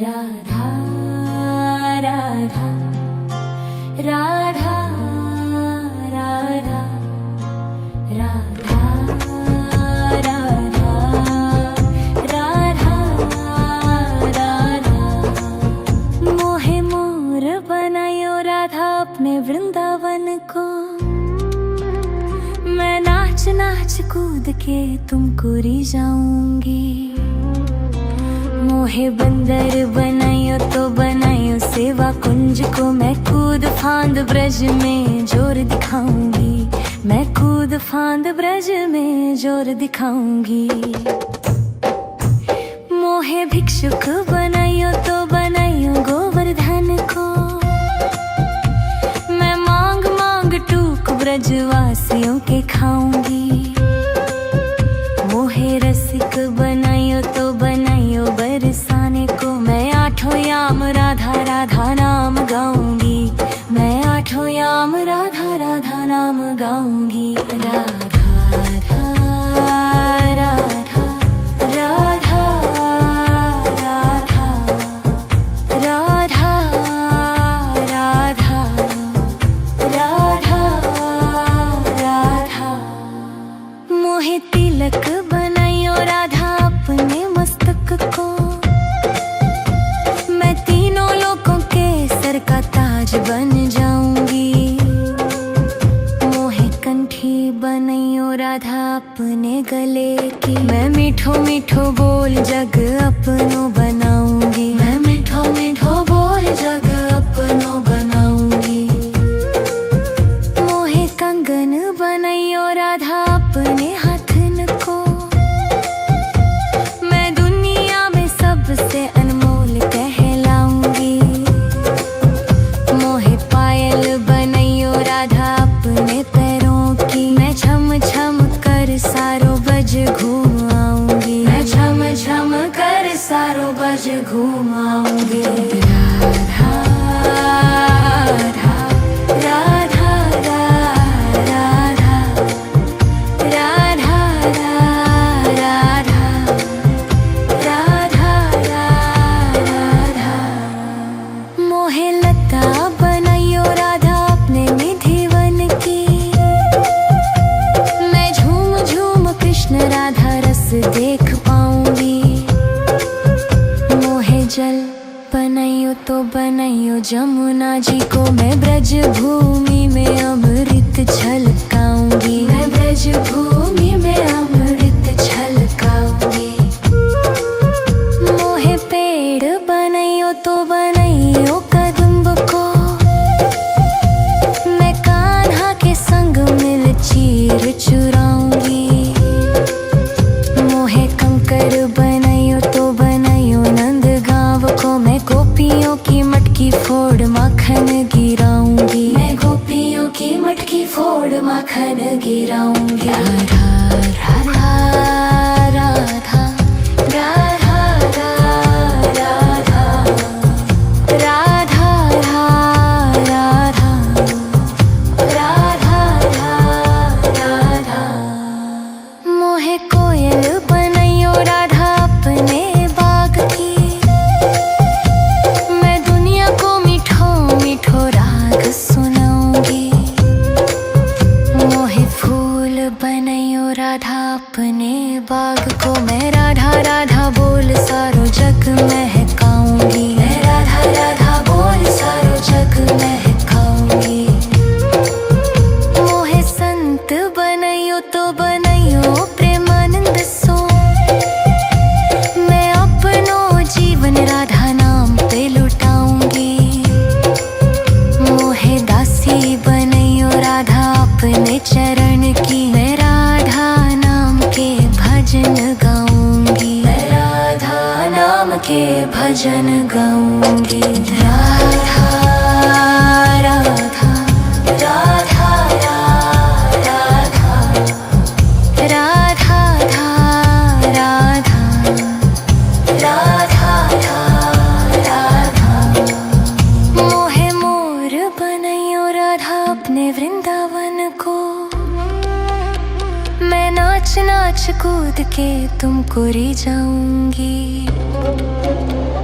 राधा राधा राधा राधा राधा राधा राधा राधा मोहे मोर बनायो राधा अपने वृंदावन को। मैं नाच नाच कूद के तुमको रिझाऊंगी। मोहे बंदर बनायो तो बनायो सेवा कुंज को। मैं कूद फांद ब्रज में जोर दिखाऊंगी। मैं कूद फांद ब्रज में जोर दिखाऊंगी। मोहे भिक्षुक बनायो तो बनायो गोवर्धन को। मैं मांग मांग टूक ब्रजवासियों के खाऊंगी। मोहे रसिक बनायो तो बनायो बरसाने को। मैं आठों याम राधा राधा नाम गाऊंगी। मैं आठों याम राधा राधा नाम गाऊंगी। राधा राधा राधा राधा राधा राधा राधा राधा। मोहे तिलक बनायो राधा अपने मस्तक को। मैं तीनों लोगों के सर का ताज बन जाऊंगी। मोहे कंठी बनायो राधा अपने गले की। मैं मीठो मीठो बोल जग अपनो बनाऊंगी। मैं मीठो मीठो बोल जग अपनो बनाऊंगी। मोहे कंगन बनायो राधा अपने हाथन को। मैं दुनिया में सबसे अनमोल कहलाऊंगी। मोहे पायल बनायो राधा अपने पैरों की। मैं छम छम कर सारो बज घूम आऊंगी। मैं छम छम कर सारो बज घूम आऊंगी। राधा राधा राधा राधा राधा राधा राधा राधा। मोहे लता बनायो राधा अपने निधिवन की। मैं झूम झूम कृष्ण राधा रस देख पाऊंगी। मोहे जल बनायो तो बनायो जमुना जी को। मैं ब्रज भूमि में अमृत छलकाऊंगी। मैं ब्रज भूमि में अमृत छलकाऊंगी। मोहे पेड़ बनायो तो बनायो कदम्ब को। मैं कान्हा के संग मिल चीर चुराऊंगी। मोहे कंकर बनायो तो बनायो नंद गांव को। मैं गोपियों की मटकी फोड़ माखन गिराऊंगी। मैं गोपियों की मटकी फोड़ माखन गिराऊंगी। राधा राधा राधा राधा राधा राधा राधा राधा राधा। मोहे कोयल बनायो राधा अपने बाग की। मैं दुनिया को मीठो मीठो राग सुनाऊंगी। मोहे फूल बनायो राधा अपने बाग को। मैं राधा राधा बोल सारो जग महकाऊंगी। मैं राधा राधा बोल सारो जग महकाऊंगी। मोहे संत बनायो तो बनायो प्रेमानंद सो। मैं अपनो जीवन राधा नाम पे लुटाऊंगी। मोहे दासी बनायो राधा अपने चरण की। मैं राधा नाम के भजन गाऊंगी। मैं राधा नाम के भजन गाऊंगी। राधा राधा राधा राधा राधा राधा राधा। मोहे मोर बनायो राधा अपने वृंदावन को। मैं नाच नाच कूद के तुमको री जाऊंगी।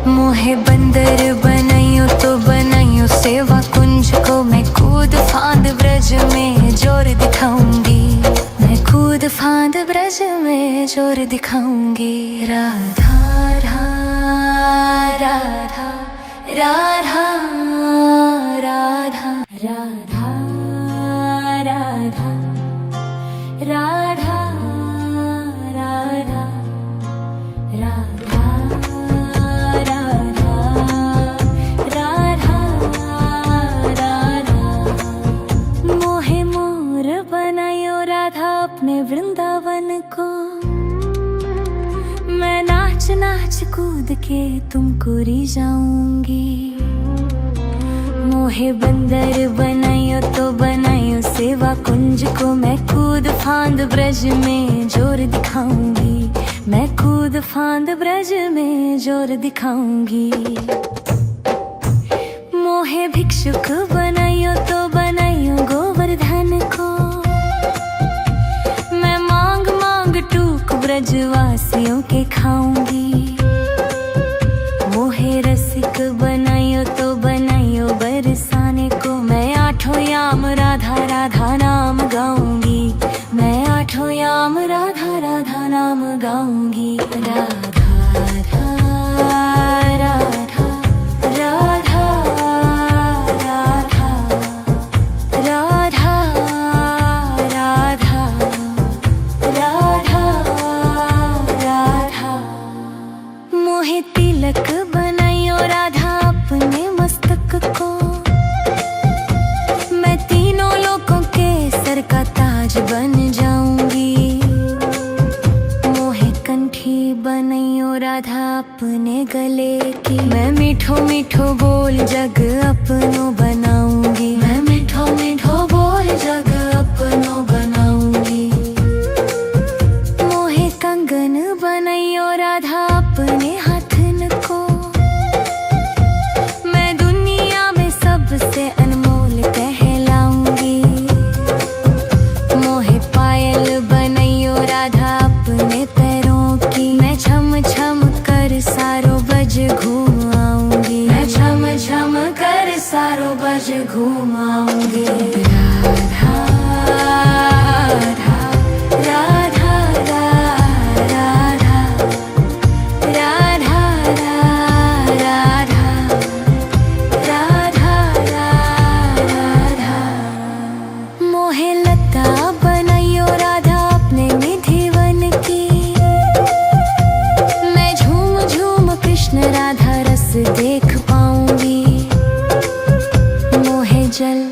मोहे बंदर बनाइयो तो बनाइयो सेवा कुंज को, मैं कूद फांद ब्रज में जोर दिखाऊंगी। मैं कूद फांद ब्रज में जोर दिखाऊंगी। राधा राधा राधा राधा राधा राधा राधा राधा राधा राधा राधा राधा। मोहे मोर बनायो राधा अपने वृंदावन को, मैं नाच नाच कूद के तुमको री जाऊंगी। मोहे बंदर बनायो तो बनायो सेवा कुंज को, मैं कूद फांद ब्रज में जोर दिखाऊंगी। मैं कूद फांद ब्रज में जोर दिखाऊंगी। मोहे भिक्षुक बनायो तो बनायो गोवर्धन को, मैं मांग मांग टूक ब्रजवासियों के खाऊंगी। मोहे रसिक बनायो तो बनायो बरसाने को, मैं आठों याम राधा राधा नाम गाऊंगी। मैं आठों याम राधा राधा नाम गाऊंगी। राधा राधा राधा राधा राधा राधा राधा राधा। मोहे तिलक बनायो राधा अपने मस्तक को, मैं तीनों लोगों के सर का ताज बन जाऊंगी। मोहे कंठी बनायो राधा अपने गले की, मैं मीठो मीठो बोल जग अपनो बनाऊंगी। मैं मीठो मीठो बोल जग अपनो बनाऊंगी। मोहे कंगन बनायो राधा अपने हाथन को, मैं दुनिया में सबसे अनमोल कहलाऊंगी। मोहे पायल बनायो राधा अपने पैरों की, मैं छम छम कर सारो बज घूम आऊंगी। मैं छम छम कर सारो बज घूम आऊंगी। राधा राधा राधा राधा राधा राधा राधा। मोहे लता बनायो राधा अपने निधिवन की, मैं झूम झूम कृष्ण राधा रस देख पाऊंगी। मोहे जल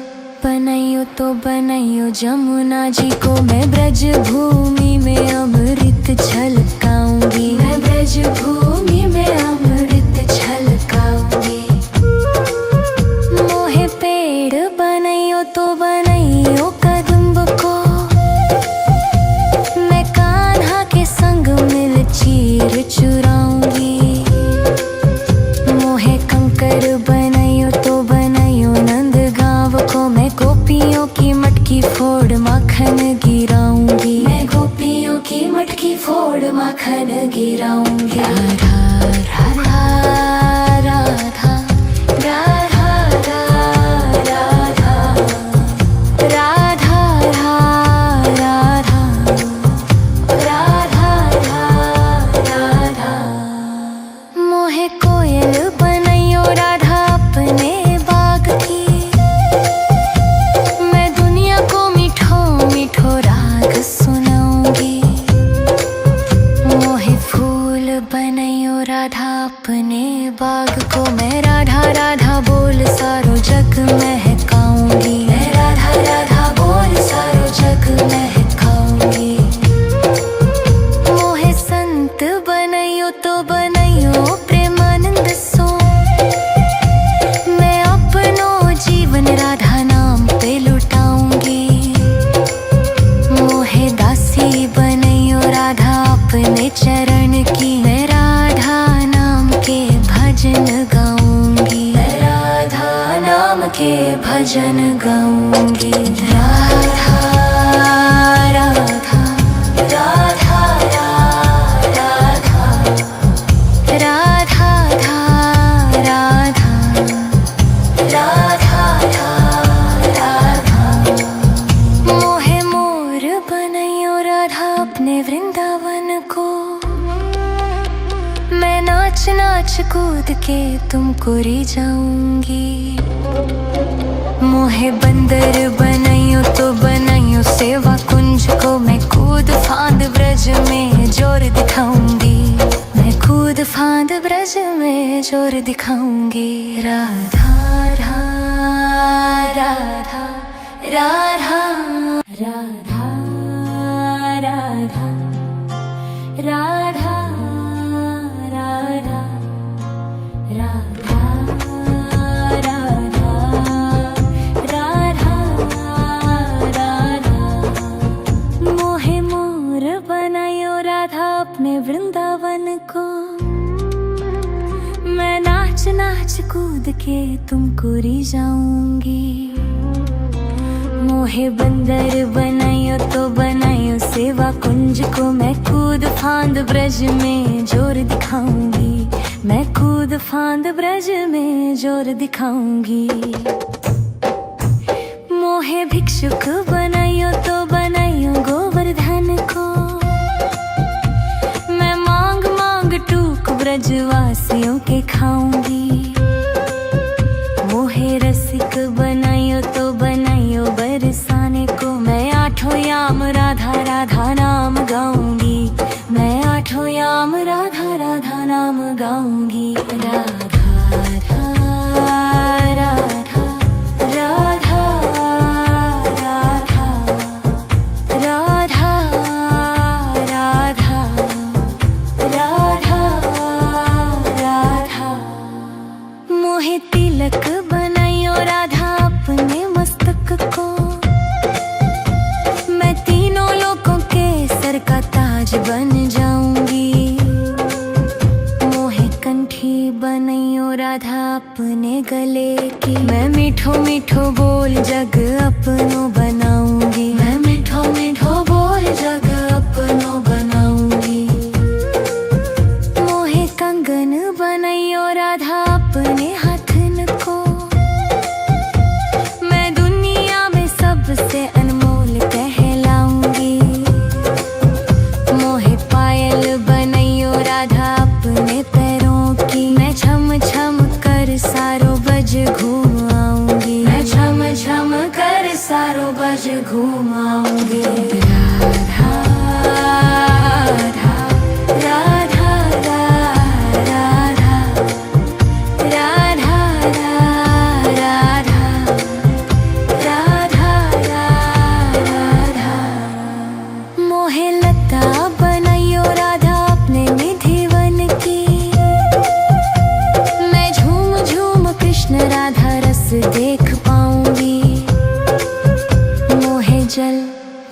बनायो तो बनायो जमुना जी को, मैं ब्रज भूमि में अमृत छलकाऊंगी। मैं ब्रज भूमि में अमृत छलकाऊंगी। मोहे पेड़ बनायो तो बनायो कदम्ब को, मैं कान्हा के संग मिल चीर चुराऊंगी। मोहे कंकर बनायो तो बनायो नंद गांव को, मैं गोपियों की मटकी फोड़ माखन गिराऊंगी। मैं गोपियों की मटकी फोड़ माखन गिराऊंगी। राधा राधा राधा राधा राधा राधा राधा राधा। मोहे कोयल बनायो राधा अपने बाग की, मैं दुनिया को मीठो मीठो राग सुनाऊंगी। मोहे फूल बनायो राधा अपने बाग को, मैं राधा राधा बोल सारो जग महकाऊंगी। मैं राधा राधा बोल सारो जग महकाऊंगी। मोहे संत बनायो तो बनायो प्रेमानंद सो, मैं अपनो जीवन राधा नाम पे लुटाऊंगी। मोहे दासी बनायो राधा अपने चरण की, मैं राधा नाम के भजन गाऊंगी। मैं राधा नाम के भजन गाऊंगी। राधा राधा राधा कूद के तुमको री जाऊंगी। मोहे बंदर बनाइयो तो बनाइयो सेवा कुंज को, मैं कूद फांद ब्रज में जोर दिखाऊंगी। मैं कूद फांद ब्रज में जोर दिखाऊंगी। राधा राधा राधा राधा राधा राधा राधा राधा राधा राधा राधा। मोहे मोर बनायो राधा अपने वृंदावन को, मैं नाच नाच कूद के तुमको री जाऊंगी। मोहे बंदर बनायो तो बनायो सेवा कुंज को, मैं कूद फांद ब्रज में जोर दिखाऊंगी। मैं कूद फांद ब्रज में जोर दिखाऊंगी। मोहे भिक्षुक बनायो तो बनायो गोवर्धन को, मैं मांग मांग टूक ब्रजवासियों के खाऊंगी। मोहे रसिक बनायो तो बनायो बरसाने को, मैं आठों याम राधा राधा नाम गाऊंगी। मैं आठों याम राधा राधा नाम गाऊंगी। राधा राधा राधा राधा राधा राधा राधा राधा। मोहे तिलक बनायो राधा अपने मस्तक को, मैं तीनों लोगों के सर का ताज बन जाऊंगी। मोहे कंठी बनायो राधा अपने गले की, मैं मीठो मीठो बोल जग अपनो बनाऊंगी। मैं मीठो मीठो बोल जग अपनो बनाऊंगी। मोहे कंगन बनायो राधा अपने हाथन को, मैं दुनिया में सबसे अनमोल कहलाऊंगी। मोहे पायल बनायो राधा अपने पैरों की, मैं छम छम कर सारो बज घूम आऊंगी। मैं छम छम कर सारो बज घूम आऊंगी। राधा राधा राधा राधा राधा राधा राधा। मोहे लता बनायो राधा अपने निधि वन की, मैं झूम झूम कृष्ण राधा रस देख पाऊंगी। मोहे जल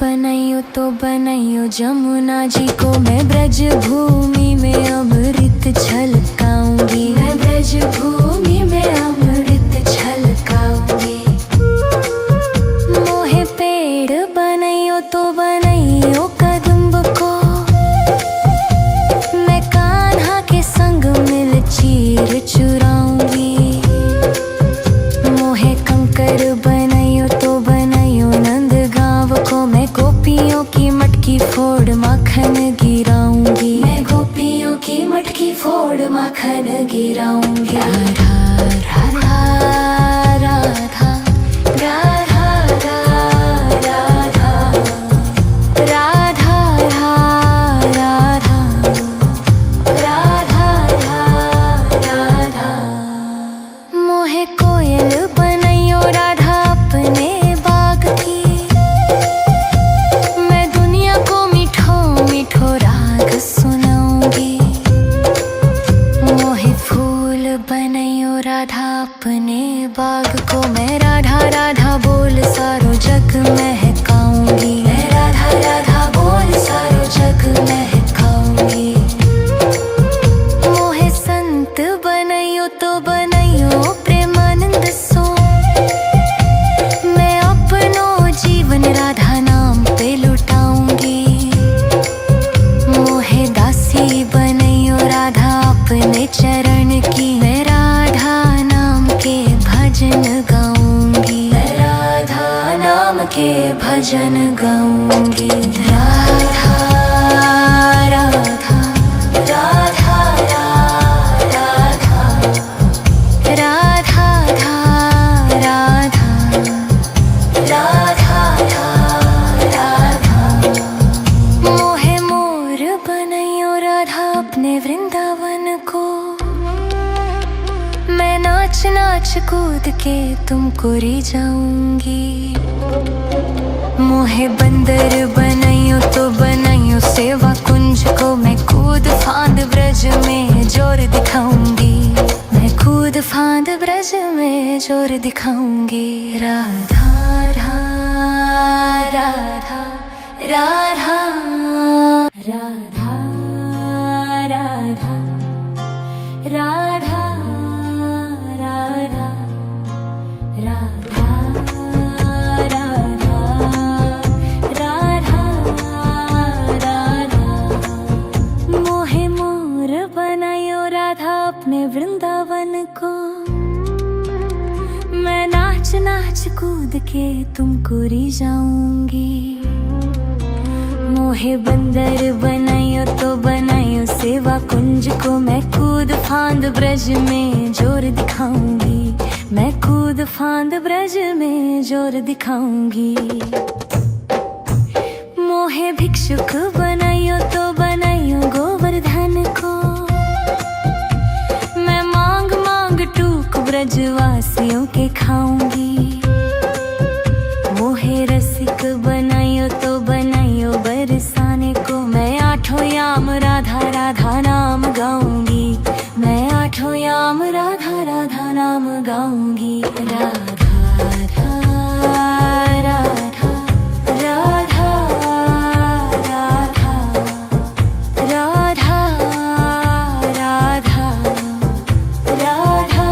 बनायो तो बनायो जमुना जी को, मैं ब्रज भूमि में अमृत छलकाऊंगी। मैं ब्रज भूमि में अमृत छलकाऊंगी। मोहे पेड़ बनायो तो बनायो कदम्ब को, मैं कान्हा के संग मिल चीर चुराऊंगी। मोहे कंकर बनायो तो बनायो नंद गांव को, मैं गोपियों की मटकी फोड़ माखन गिराऊंगी। मैं गोपियों की मटकी फोड़ माखन गिराऊंगी। राधा राधा राधा राधा राधा राधा राधा राधा राधा। मोहे कोयल बनायो राधा अपने बाग की, मैं दुनिया को मीठो मीठो राग सुनाऊंगी। मोहे फूल बनायो राधा अपने बाग को, मैं राधा राधा बोल सारो जग महकाऊंगी। मैं राधा राधा बोल सारो जग महकाऊंगी। मोहे संत बनायो तो बनायो प्रेमानंद सो, मैं अपनो जीवन राधा नाम पे लुटाऊंगी। मोहे दासी बनायो राधा अपने चरण की, मैं राधा नाम के भजन गाऊंगी। मैं राधा नाम के भजन गाऊंगी। राधा राधा राधा राधा नाच नाच कूद के तुमको रिझाऊंगी। मोहे बंदर बनाइयो तो बनाइयो सेवा कुंज को, मैं कूद फांद ब्रज में जोर दिखाऊंगी। मैं कूद फांद ब्रज में जोर दिखाऊंगी। राधा राधा राधा राधा राधा राधा राधा राधा राधा राधा राधा। मोहे मोर बनायो राधा अपने वृंदावन को, मैं नाच नाच कूद के तुमको रिझाऊंगी। मोहे बंदर बनाइयो तो बनाइयो सेवा कुंज को, मैं कूद फांद ब्रज में जोर दिखाऊंगी। मैं कूद फांद ब्रज में जोर दिखाऊंगी। मोहे भिक्षुक बनाइयो तो बनाइयो गोवर्धन को, मैं मांग मांग टूक ब्रजवासियों के खाऊंगी। मोहे रसिक बनाइयो तो बनाइयो बरसाने को, मैं आठों याम राधा राधा नाम गाऊंगी। मैं आठों याम राधा राधा नाम गाऊंगी। राधा राधा राधा राधा राधा राधा राधा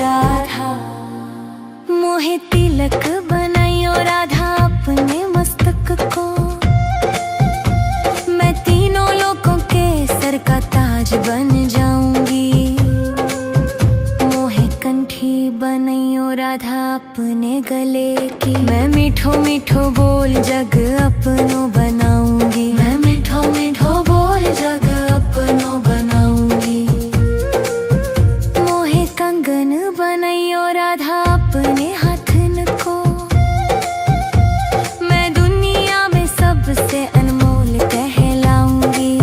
राधा। मोहे तिलक बनाइयो राधा अपने मस्तक को, मैं तीनों लोगों के सर का ताज बन जाऊंगी। मोहे कंठी बनाइयो राधा अपने गले की, मैं मीठो मीठो बोल जग अपनो बनाऊंगी। मैं मीठो मीठो बोल जग अपनो बनाऊंगी। मोहे कंगन बनाइयो राधा अपने हाथन को, मैं दुनिया में सबसे अनमोल कहलाऊंगी।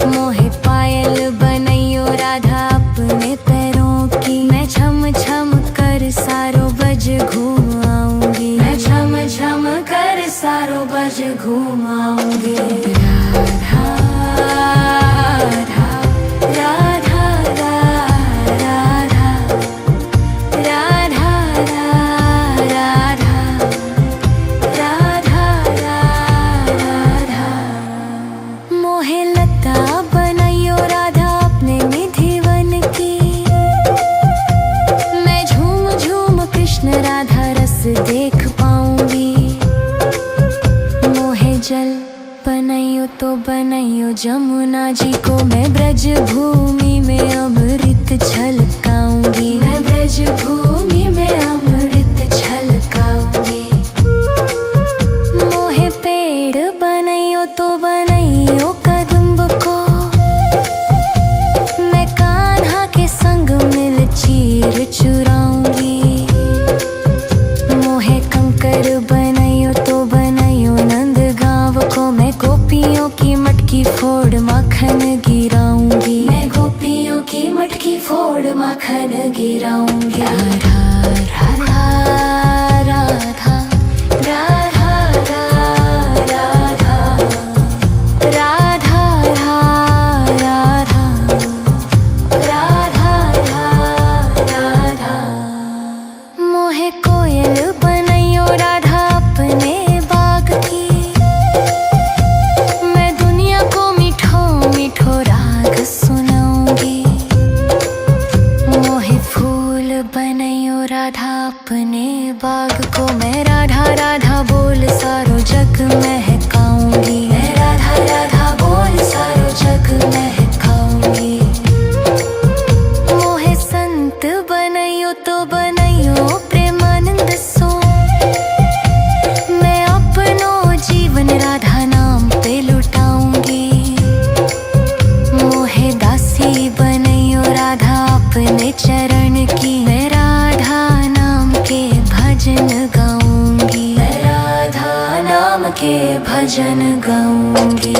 मोहे पायल बनाइयो राधा अपने पैरों की, मैं छम छम कर सारो बज घूम आऊंगी। मैं छम छम कर सारो बज घूम आऊंगी। राधा राधा राधा राधा राधा राधा राधा। मोहे लता बनाइयो राधा अपने निधिवन की, मैं झूम झूम कृष्ण राधा रस देख पाऊंगी। मोहे जल बनाइयो तो बनाइयो जमुना जी को, मैं ब्रज भूमि में अमृत छलकाऊंगी। मैं ब्रज भूमि में अमृत छलकाऊंगी। मोहे पेड़ बनाइयो तो बनाइयो कदम्ब को, मैं कान्हा के संग मिल चीर चुराऊंगी। मोहे कंकर बनाइयो तो बनाइयो नंद गांव को, मैं गोपियों की मटकी फोड़ माखन गिराऊंगी। मैं गोपियों की मटकी फोड़ माखन गिराऊंगी। राधा राधा राधा राधा राधा राधा राधा राधा राधा। मोहे कोयल बनाइयो राधा अपने बाग की, मैं दुनिया को मीठो मीठो राग सुनाऊंगी। मोहे फूल बनाइयो राधा अपने बाग को, मैं राधा राधा बोल सारो जग महकाऊंगी। मैं राधा राधा बोल सारो जग महकाऊंगी। मोहे संत बनाइयो तो बनाइयो प्रेमानंद सो, मैं अपनो जीवन राधा नाम पे लुटाऊंगी। मोहे दासी बनाइयो राधा अपने चरण की, मैं राधा नाम के भजन गाऊंगी। मैं राधा नाम के भजन गाऊंगी।